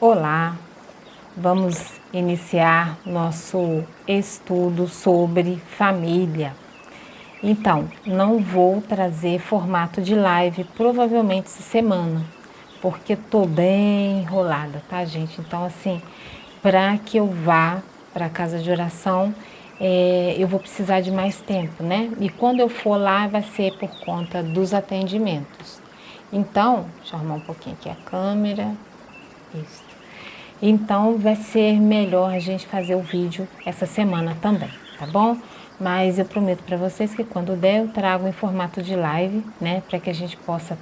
Olá, vamos iniciar nosso estudo sobre família. Então, não vou trazer formato de live, provavelmente essa semana, porque tô bem enrolada, tá, gente? Então, assim, para que eu vá para a casa de oração, eu vou precisar de mais tempo, né? E quando eu for lá, vai ser por conta dos atendimentos. Então, deixa eu arrumar um pouquinho aqui a câmera. Isso. Então, vai ser melhor a gente fazer o vídeo essa semana também, tá bom? Mas eu prometo para vocês que quando der eu trago em formato de live, né? Para que a gente possa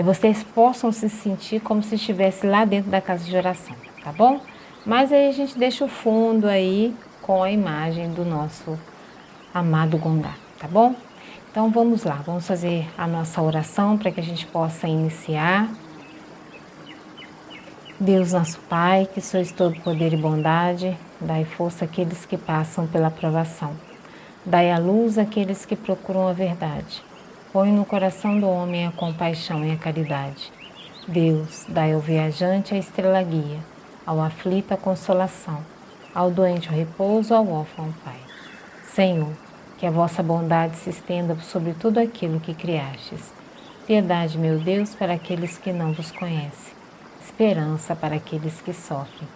vocês possam se sentir como se estivesse lá dentro da casa de oração, tá bom? Mas aí a gente deixa o fundo aí com a imagem do nosso amado Gongá, tá bom? Então vamos lá, vamos fazer a nossa oração para que a gente possa iniciar. Deus nosso Pai, que sois todo poder e bondade, dai força àqueles que passam pela provação. Dai a luz àqueles que procuram a verdade. Põe no coração do homem a compaixão e a caridade. Deus, dai ao viajante a estrela guia, ao aflito a consolação, ao doente o repouso, ao órfão o Pai. Senhor, que a vossa bondade se estenda sobre tudo aquilo que criastes. Piedade, meu Deus, para aqueles que não vos conhecem. Esperança para aqueles que sofrem.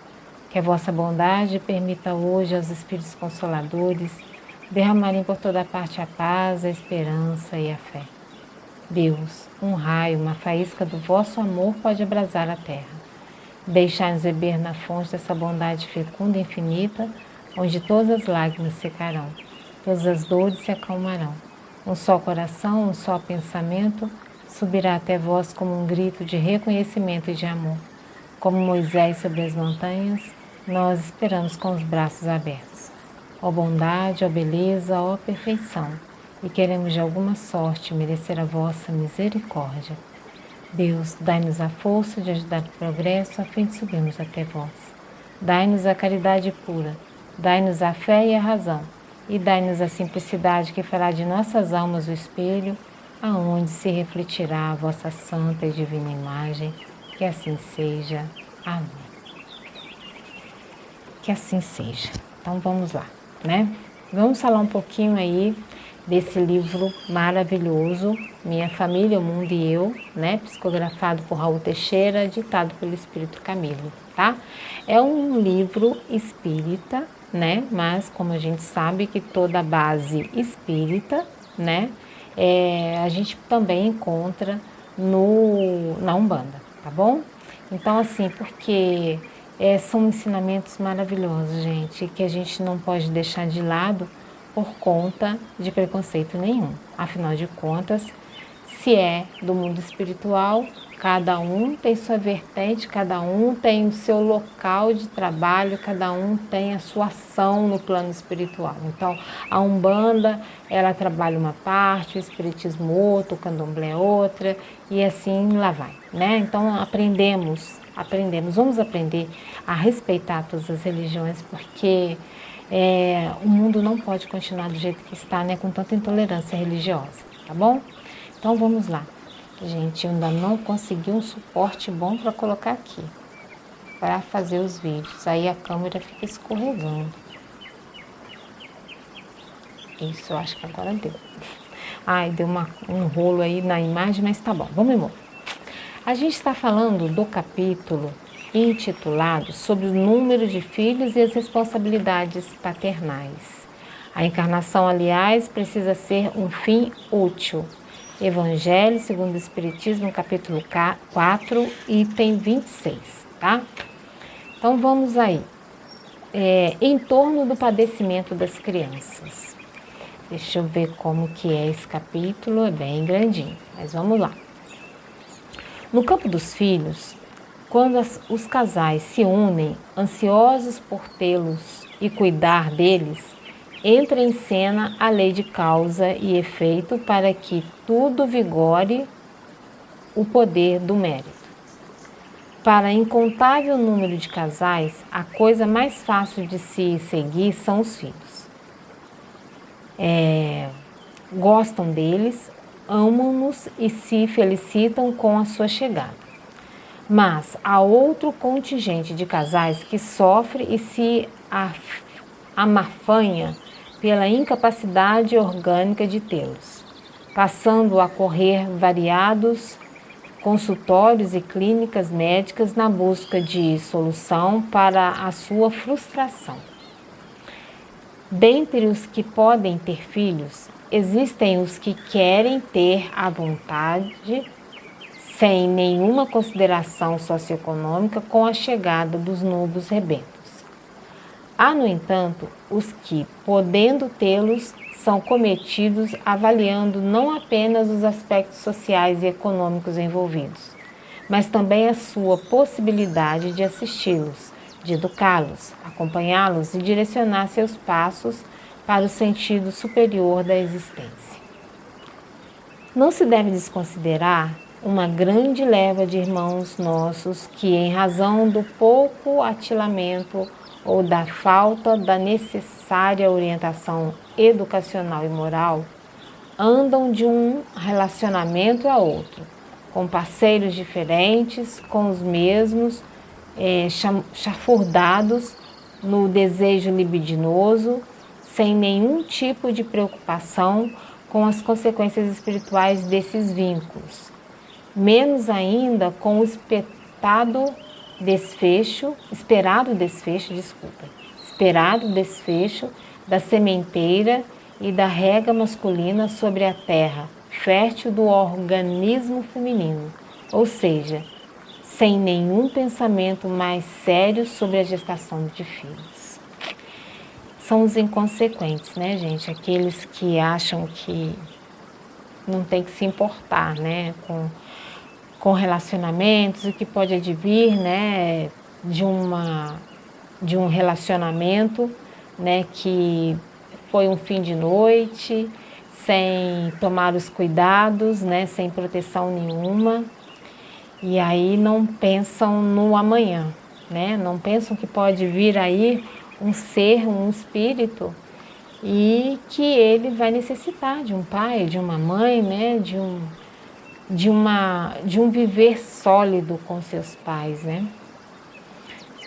Que a vossa bondade permita hoje aos Espíritos Consoladores derramarem por toda parte a paz, a esperança e a fé. Deus, um raio, uma faísca do vosso amor pode abrasar a terra. Deixai-nos beber na fonte dessa bondade fecunda e infinita, onde todas as lágrimas secarão, todas as dores se acalmarão. Um só coração, um só pensamento subirá até vós como um grito de reconhecimento e de amor. Como Moisés sobre as montanhas, nós esperamos com os braços abertos. Ó bondade, ó beleza, ó perfeição, e queremos de alguma sorte merecer a vossa misericórdia. Deus, dai-nos a força de ajudar o progresso a fim de subirmos até vós. Dai-nos a caridade pura, dai-nos a fé e a razão, e dai-nos a simplicidade que fará de nossas almas o espelho, aonde se refletirá a vossa santa e divina imagem. Que assim seja. Amém. Que assim seja. Então vamos lá, né? Vamos falar um pouquinho aí desse livro maravilhoso, Minha Família, o Mundo e Eu, né? Psicografado por Raul Teixeira, ditado pelo Espírito Camilo, tá? É um livro espírita, né? Mas como a gente sabe que toda base espírita, né? A gente também encontra na Umbanda, tá bom? Então, assim, porque são ensinamentos maravilhosos, gente, que a gente não pode deixar de lado por conta de preconceito nenhum. Afinal de contas, se é do mundo espiritual, cada um tem sua vertente, cada um tem o seu local de trabalho, cada um tem a sua ação no plano espiritual. Então, a Umbanda, ela trabalha uma parte, o Espiritismo outra, o Candomblé outra, e assim lá vai, né? Então, vamos aprender a respeitar todas as religiões, porque o mundo não pode continuar do jeito que está, né? Com tanta intolerância religiosa, tá bom? Então, vamos lá. Gente, eu ainda não consegui um suporte bom para colocar aqui, para fazer os vídeos. Aí a câmera fica escorregando. Isso, eu acho que agora deu. Ai, deu um rolo aí na imagem, mas tá bom, vamos embora. A gente está falando do capítulo intitulado sobre o número de filhos e as responsabilidades paternais. A encarnação, aliás, precisa ser um fim útil. Evangelho segundo o Espiritismo, capítulo 4, item 26, tá? Então vamos aí. Em torno do padecimento das crianças. Deixa eu ver como que é esse capítulo, é bem grandinho, mas vamos lá. No campo dos filhos, quando os casais se unem, ansiosos por tê-los e cuidar deles, entra em cena a lei de causa e efeito para que tudo vigore o poder do mérito. Para incontável número de casais, a coisa mais fácil de se seguir são os filhos. Gostam deles, amam-nos e se felicitam com a sua chegada. Mas há outro contingente de casais que sofre e se amafanha pela incapacidade orgânica de tê-los, passando a correr variados consultórios e clínicas médicas na busca de solução para a sua frustração. Dentre os que podem ter filhos, existem os que querem ter à vontade, sem nenhuma consideração socioeconômica, com a chegada dos novos rebentos. Há, no entanto, os que, podendo tê-los, são cometidos avaliando não apenas os aspectos sociais e econômicos envolvidos, mas também a sua possibilidade de assisti-los, de educá-los, acompanhá-los e direcionar seus passos para o sentido superior da existência. Não se deve desconsiderar uma grande leva de irmãos nossos que, em razão do pouco atilamento ou da falta da necessária orientação educacional e moral, andam de um relacionamento a outro, com parceiros diferentes, com os mesmos, chafurdados no desejo libidinoso, sem nenhum tipo de preocupação com as consequências espirituais desses vínculos, menos ainda com o esperado desfecho da sementeira e da rega masculina sobre a terra fértil do organismo feminino, ou seja, sem nenhum pensamento mais sério sobre a gestação de filhos. São os inconsequentes, né, gente? Aqueles que acham que não tem que se importar, né, com relacionamentos, o que pode advir, né, de um relacionamento, né, que foi um fim de noite, sem tomar os cuidados, né, sem proteção nenhuma, e aí não pensam no amanhã, né, não pensam que pode vir aí um ser, um espírito, e que ele vai necessitar de um pai, de uma mãe, né, de um viver sólido com seus pais, né?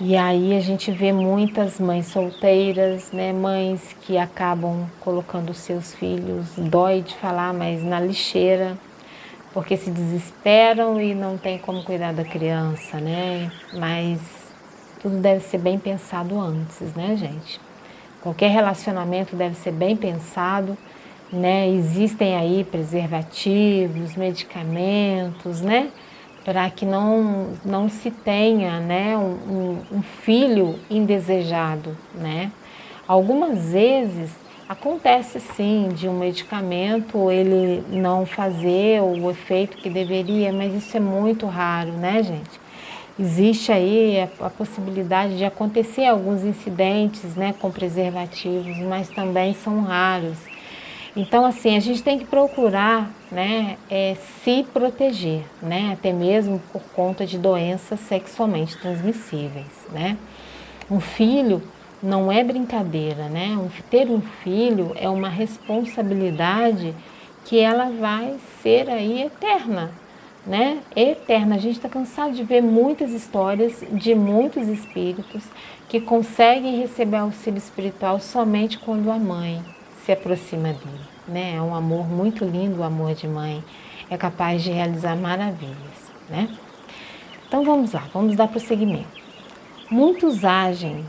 E aí a gente vê muitas mães solteiras, né? Mães que acabam colocando seus filhos, dói de falar, mas na lixeira, porque se desesperam e não tem como cuidar da criança, né? Mas tudo deve ser bem pensado antes, né, gente? Qualquer relacionamento deve ser bem pensado, né? Existem aí preservativos, medicamentos, né? Para que não se tenha, né, um filho indesejado, né? Algumas vezes acontece sim de um medicamento ele não fazer o efeito que deveria, mas isso é muito raro, né, gente? Existe aí a possibilidade de acontecer alguns incidentes, né, com preservativos, mas também são raros. Então, assim, a gente tem que procurar, né, se proteger, né, até mesmo por conta de doenças sexualmente transmissíveis, né. Um filho não é brincadeira, né, ter um filho é uma responsabilidade que ela vai ser aí eterna, né, eterna. A gente está cansado de ver muitas histórias de muitos espíritos que conseguem receber auxílio espiritual somente quando a mãe se aproxima dele, né? É um amor muito lindo, o amor de mãe, é capaz de realizar maravilhas, né? Então vamos lá, vamos dar prosseguimento. Muitos agem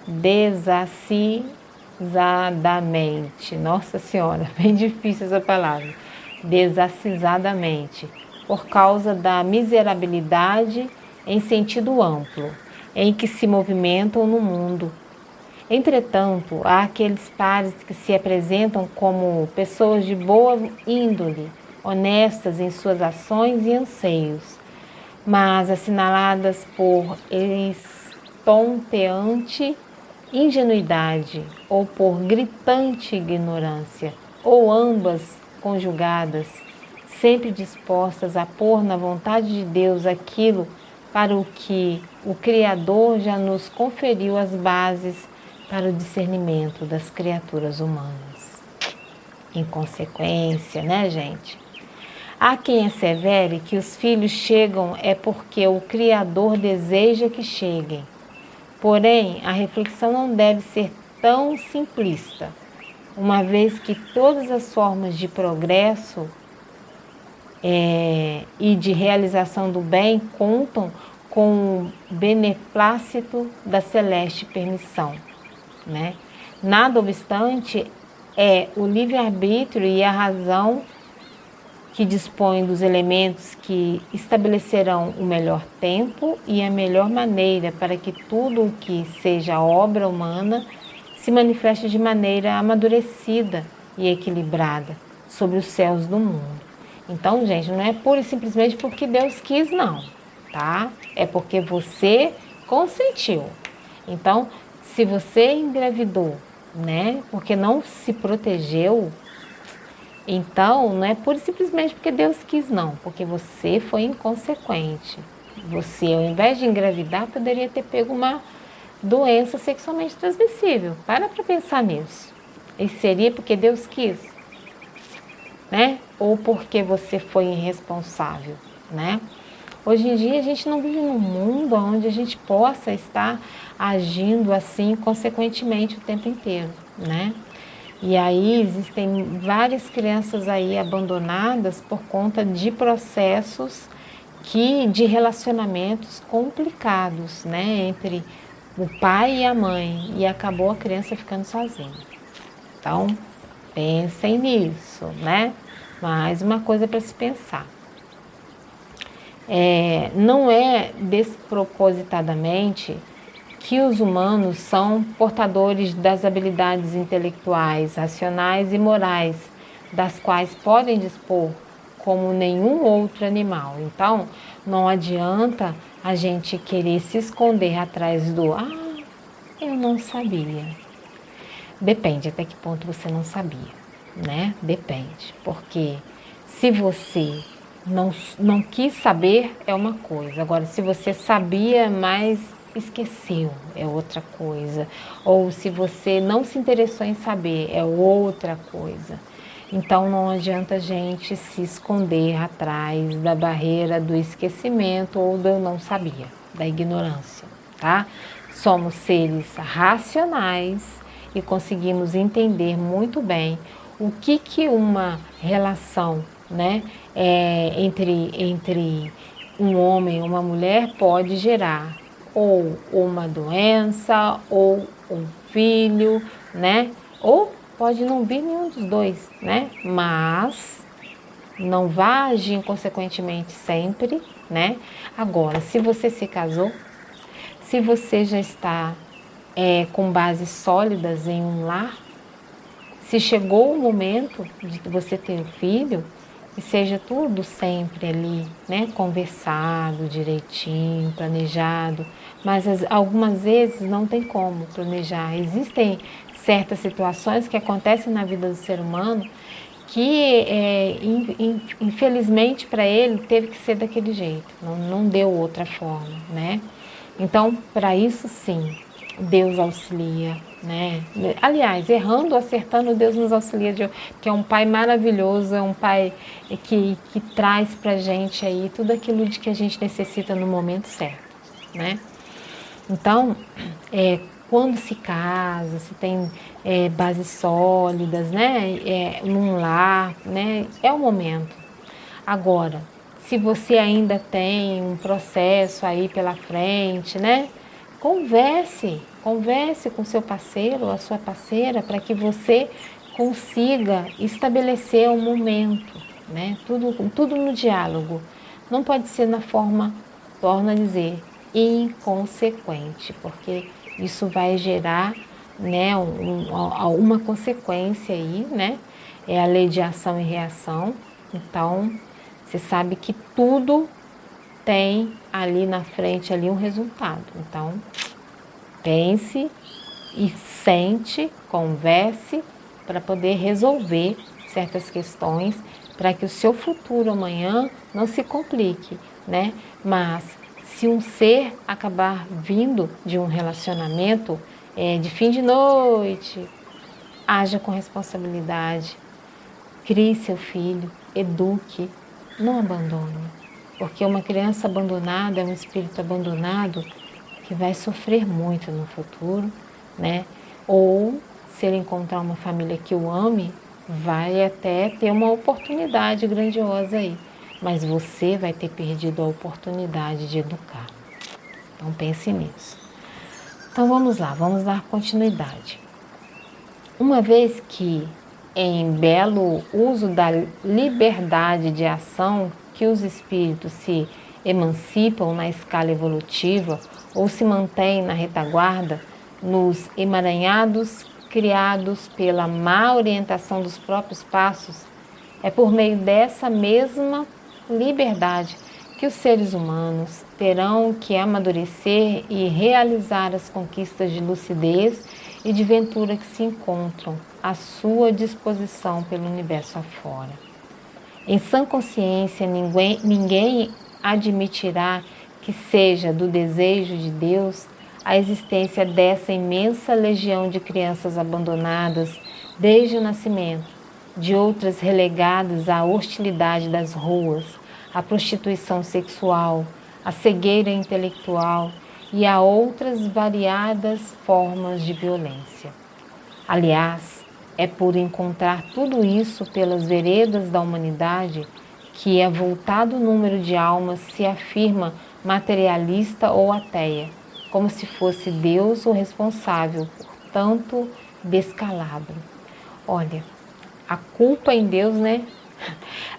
desacisadamente, nossa senhora, bem difícil essa palavra, desacisadamente, por causa da miserabilidade em sentido amplo, em que se movimentam no mundo. Entretanto, há aqueles pares que se apresentam como pessoas de boa índole, honestas em suas ações e anseios, mas assinaladas por estonteante ingenuidade ou por gritante ignorância, ou ambas conjugadas, sempre dispostas a pôr na vontade de Deus aquilo para o que o Criador já nos conferiu as bases para o discernimento das criaturas humanas. Em consequência, né, gente? Há quem assevere que os filhos chegam é porque o Criador deseja que cheguem. Porém, a reflexão não deve ser tão simplista, uma vez que todas as formas de progresso e de realização do bem contam com o beneplácito da celeste permissão, né? Nada obstante, é o livre-arbítrio e a razão que dispõem dos elementos que estabelecerão o melhor tempo e a melhor maneira para que tudo o que seja obra humana se manifeste de maneira amadurecida e equilibrada sobre os céus do mundo. Então, gente, não é pura e simplesmente porque Deus quis, não, tá? É porque você consentiu. Então, se você engravidou, né, porque não se protegeu, então não é pura e simplesmente porque Deus quis, não, porque você foi inconsequente. Você, ao invés de engravidar, poderia ter pego uma doença sexualmente transmissível. Para pensar nisso. E seria porque Deus quis, né? Ou porque você foi irresponsável, né? Hoje em dia a gente não vive num mundo onde a gente possa estar agindo assim consequentemente o tempo inteiro, né? E aí existem várias crianças aí abandonadas por conta de processos de relacionamentos complicados, né? Entre o pai e a mãe, e acabou a criança ficando sozinha. Então, pensem nisso, né? Mais uma coisa para se pensar. Não é despropositadamente que os humanos são portadores das habilidades intelectuais, racionais e morais, das quais podem dispor como nenhum outro animal. Então, não adianta a gente querer se esconder atrás do eu não sabia. Depende até que ponto você não sabia, né? Depende, porque se você não quis saber é uma coisa, agora se você sabia, mas esqueceu é outra coisa, ou se você não se interessou em saber é outra coisa. Então não adianta a gente se esconder atrás da barreira do esquecimento ou do eu não sabia, da ignorância, tá? Somos seres racionais e conseguimos entender muito bem o que uma relação, né, entre um homem e uma mulher pode gerar, ou uma doença, ou um filho, né, ou pode não vir nenhum dos dois, né, mas não vá agir inconsequentemente sempre, né. Agora, se você se casou, se você já está com bases sólidas em um lar, se chegou o momento de você ter um filho, que seja tudo sempre ali, né, conversado direitinho, planejado, mas algumas vezes não tem como planejar. Existem certas situações que acontecem na vida do ser humano que, infelizmente para ele, teve que ser daquele jeito, não deu outra forma, né? Então, para isso sim, Deus auxilia, né? Aliás, errando ou acertando, Deus nos auxilia, que é um Pai maravilhoso, é um Pai que traz para a gente aí tudo aquilo de que a gente necessita no momento certo, né? Então, quando se casa, se tem bases sólidas, né? Num lar, né? É o momento. Agora, se você ainda tem um processo aí pela frente, né? Converse com seu parceiro ou a sua parceira para que você consiga estabelecer um momento, né? Tudo no diálogo. Não pode ser na forma, torno a dizer, inconsequente, porque isso vai gerar, né, uma consequência aí, né? É a lei de ação e reação. Então, você sabe que tudo tem ali na frente ali um resultado. Então, pense e sente, converse para poder resolver certas questões, para que o seu futuro amanhã não se complique, né? Mas se um ser acabar vindo de um relacionamento de fim de noite, haja com responsabilidade, crie seu filho, eduque, não abandone, porque uma criança abandonada é um espírito abandonado que vai sofrer muito no futuro, né? Ou, se ele encontrar uma família que o ame, vai até ter uma oportunidade grandiosa aí, mas você vai ter perdido a oportunidade de educar. Então pense nisso. Então vamos lá, vamos dar continuidade. Uma vez que, em belo uso da liberdade de ação, que os espíritos se emancipam na escala evolutiva ou se mantêm na retaguarda, nos emaranhados criados pela má orientação dos próprios passos, é por meio dessa mesma liberdade que os seres humanos terão que amadurecer e realizar as conquistas de lucidez e de ventura que se encontram à sua disposição pelo universo afora. Em sã consciência, ninguém admitirá que seja do desejo de Deus a existência dessa imensa legião de crianças abandonadas desde o nascimento, de outras relegadas à hostilidade das ruas, à prostituição sexual, à cegueira intelectual e a outras variadas formas de violência. Aliás, é por encontrar tudo isso pelas veredas da humanidade que avultado número de almas se afirma materialista ou ateia, como se fosse Deus o responsável por tanto descalabro. Olha, a culpa em Deus, né?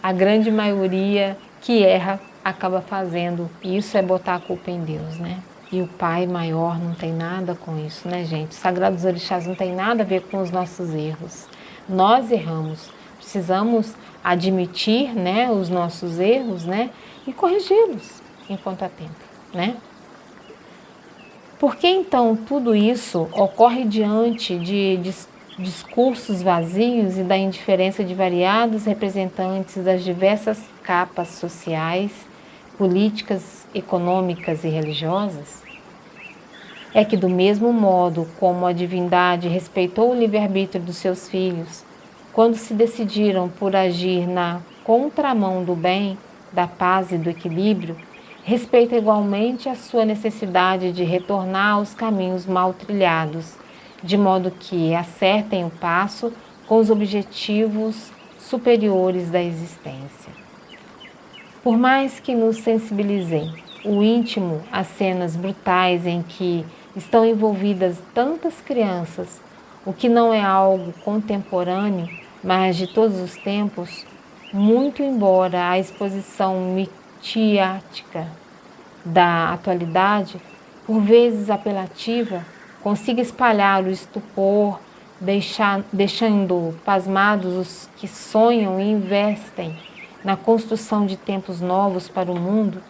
A grande maioria que erra acaba fazendo. Isso é botar a culpa em Deus, né? E o Pai maior não tem nada com isso, né, gente? Os Sagrados Orixás não tem nada a ver com os nossos erros. Nós erramos. Precisamos admitir, né, os nossos erros, né? E corrigi-los enquanto há tempo, né? Por que então tudo isso ocorre diante de discursos vazios e da indiferença de variados representantes das diversas capas sociais, políticas, econômicas e religiosas? É que do mesmo modo como a divindade respeitou o livre-arbítrio dos seus filhos, quando se decidiram por agir na contramão do bem, da paz e do equilíbrio, respeita igualmente a sua necessidade de retornar aos caminhos mal trilhados, de modo que acertem o passo com os objetivos superiores da existência. Por mais que nos sensibilizem o íntimo às cenas brutais em que estão envolvidas tantas crianças, o que não é algo contemporâneo, mas de todos os tempos, muito embora a exposição midiática da atualidade, por vezes apelativa, consiga espalhar o estupor, deixando pasmados os que sonham e investem na construção de tempos novos para o mundo,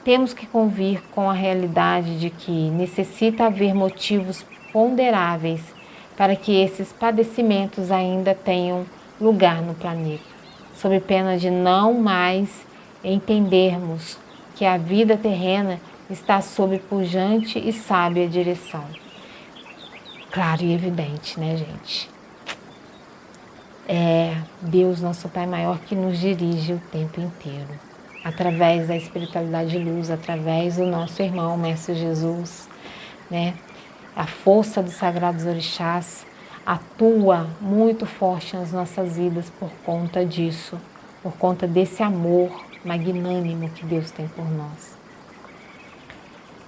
temos que convir com a realidade de que necessita haver motivos ponderáveis para que esses padecimentos ainda tenham lugar no planeta, sob pena de não mais entendermos que a vida terrena está sob pujante e sábia direção. Claro e evidente, né, gente? É Deus, nosso Pai maior, que nos dirige o tempo inteiro, através da espiritualidade de luz, através do nosso irmão, Mestre Jesus, né? A força dos Sagrados Orixás atua muito forte nas nossas vidas por conta disso, por conta desse amor magnânimo que Deus tem por nós.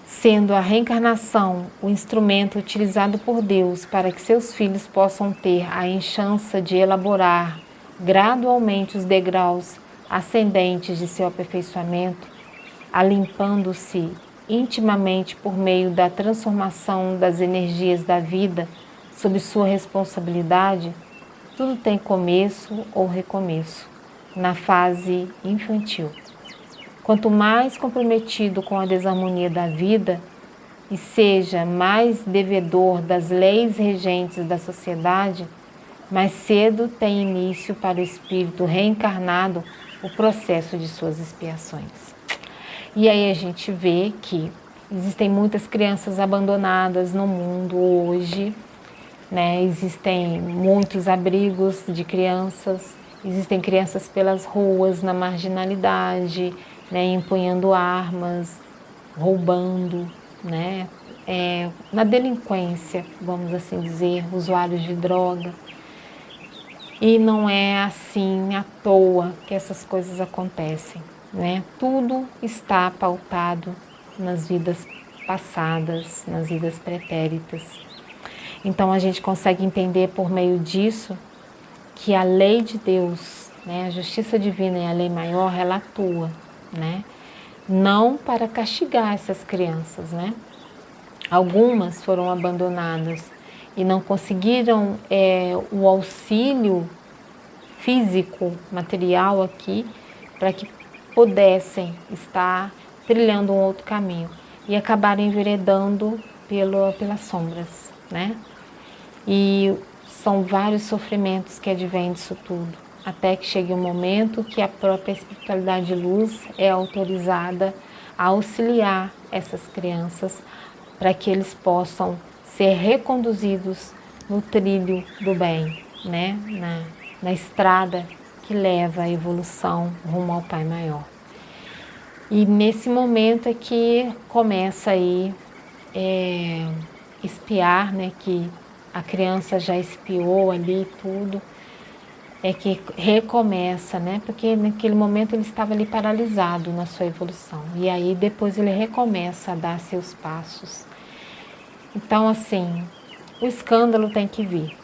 Sendo a reencarnação o instrumento utilizado por Deus para que seus filhos possam ter a enxança de elaborar gradualmente os degraus ascendentes de seu aperfeiçoamento, alimpando-se intimamente por meio da transformação das energias da vida sob sua responsabilidade, tudo tem começo ou recomeço na fase infantil. Quanto mais comprometido com a desarmonia da vida e seja mais devedor das leis regentes da sociedade, mais cedo tem início para o espírito reencarnado o processo de suas expiações. E aí a gente vê que existem muitas crianças abandonadas no mundo hoje, né? Existem muitos abrigos de crianças, Existem crianças pelas ruas, na marginalidade, né, empunhando armas, roubando, né, na delinquência, vamos assim dizer, usuários de droga. E não é assim à toa que essas coisas acontecem, né? Tudo está pautado nas vidas passadas, nas vidas pretéritas. Então a gente consegue entender por meio disso que a lei de Deus, né, a justiça divina e a lei maior, ela atua, né? Não para castigar essas crianças, né? Algumas foram abandonadas e não conseguiram o auxílio físico, material aqui, para que pudessem estar trilhando um outro caminho e acabaram enveredando pelas sombras, né? E são vários sofrimentos que advêm disso tudo, até que chegue um momento que a própria espiritualidade de luz é autorizada a auxiliar essas crianças para que eles possam ser reconduzidos no trilho do bem, né? Na estrada que leva à evolução rumo ao Pai Maior. E nesse momento é que começa aí espiar, né? Que a criança já espiou ali tudo, é que recomeça, né? Porque naquele momento ele estava ali paralisado na sua evolução. E aí depois ele recomeça a dar seus passos. Então, assim, o escândalo tem que vir.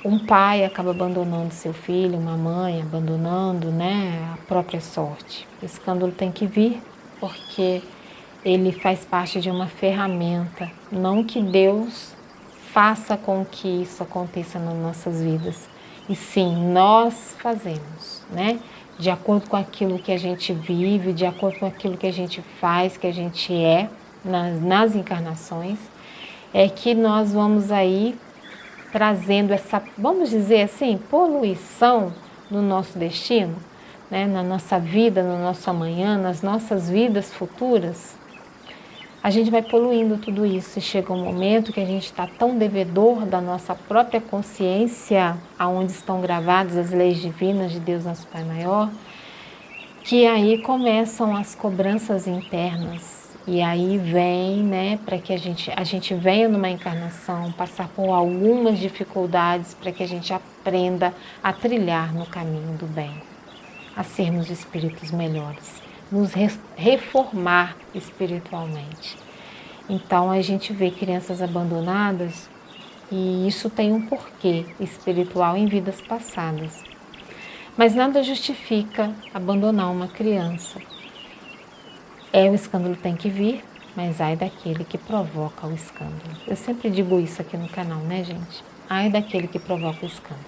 Um pai acaba abandonando seu filho, uma mãe abandonando, né, a própria sorte. O escândalo tem que vir porque ele faz parte de uma ferramenta, não que Deus faça com que isso aconteça nas nossas vidas. E sim, nós fazemos, né? De acordo com aquilo que a gente vive, de acordo com aquilo que a gente faz, que a gente é nas encarnações, é que nós vamos aí trazendo essa, vamos dizer assim, poluição no nosso destino, né? Na nossa vida, no nosso amanhã, nas nossas vidas futuras. A gente vai poluindo tudo isso e chega um momento que a gente está tão devedor da nossa própria consciência, aonde estão gravadas as leis divinas de Deus nosso Pai Maior, que aí começam as cobranças internas. E aí vem, né, para que a gente venha numa encarnação, passar por algumas dificuldades para que a gente aprenda a trilhar no caminho do bem, a sermos espíritos melhores, nos reformar espiritualmente. Então a gente vê crianças abandonadas e isso tem um porquê espiritual em vidas passadas. Mas nada justifica abandonar uma criança. O escândalo tem que vir, mas ai daquele que provoca o escândalo. Eu sempre digo isso aqui no canal, né, gente? Ai daquele que provoca o escândalo.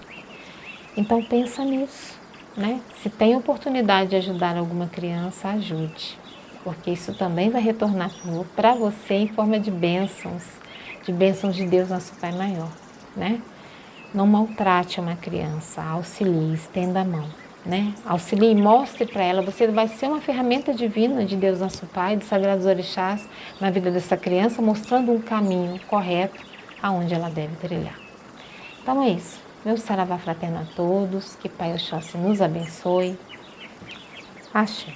Então pensa nisso, né? Se tem oportunidade de ajudar alguma criança, ajude. Porque isso também vai retornar para você em forma de bênçãos de Deus, nosso Pai Maior, né? Não maltrate uma criança, auxilie, estenda a mão, né? Auxilie e mostre para ela, você vai ser uma ferramenta divina de Deus, nosso Pai, dos Sagrados Orixás, na vida dessa criança, mostrando um caminho correto aonde ela deve trilhar. Então é isso. Meu saravá fraterno a todos, que Pai Oxóssi nos abençoe. Axé.